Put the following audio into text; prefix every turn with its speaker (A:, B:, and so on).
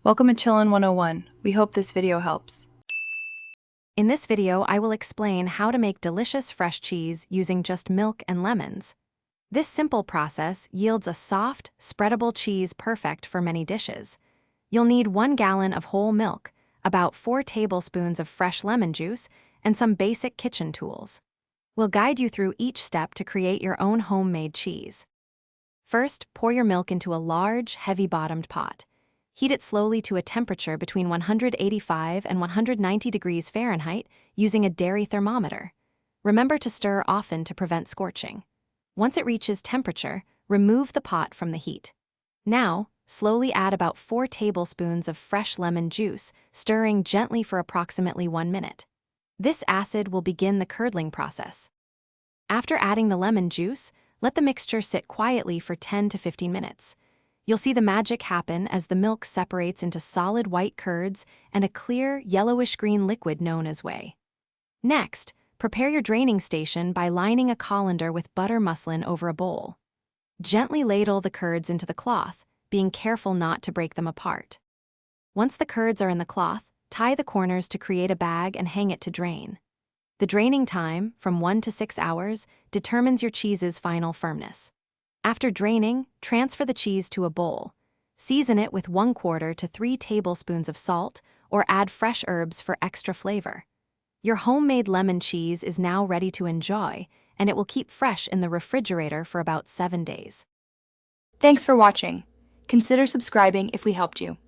A: Welcome to Chillin' 101. We hope this video helps.
B: In this video, I will explain how to make delicious fresh cheese using just milk and lemons. This simple process yields a soft, spreadable cheese perfect for many dishes. You'll need 1 gallon of whole milk, about 4 tablespoons of fresh lemon juice, and some basic kitchen tools. We'll guide you through each step to create your own homemade cheese. First, pour your milk into a large, heavy-bottomed pot. Heat it slowly to a temperature between 185 and 190 degrees Fahrenheit using a dairy thermometer. Remember to stir often to prevent scorching. Once it reaches temperature, remove the pot from the heat. Now, slowly add about 4 tablespoons of fresh lemon juice, stirring gently for approximately 1 minute. This acid will begin the curdling process. After adding the lemon juice, let the mixture sit quietly for 10 to 15 minutes. You'll see the magic happen as the milk separates into solid white curds and a clear, yellowish-green liquid known as whey. Next, prepare your draining station by lining a colander with butter muslin over a bowl. Gently ladle the curds into the cloth, being careful not to break them apart. Once the curds are in the cloth, tie the corners to create a bag and hang it to drain. The draining time, from 1 to 6 hours, determines your cheese's final firmness. After draining, transfer the cheese to a bowl. Season it with 1/4 to 3 tablespoons of salt or add fresh herbs for extra flavor. Your homemade lemon cheese is now ready to enjoy, and it will keep fresh in the refrigerator for about 7 days.
C: Thanks for watching. Consider subscribing if we helped you.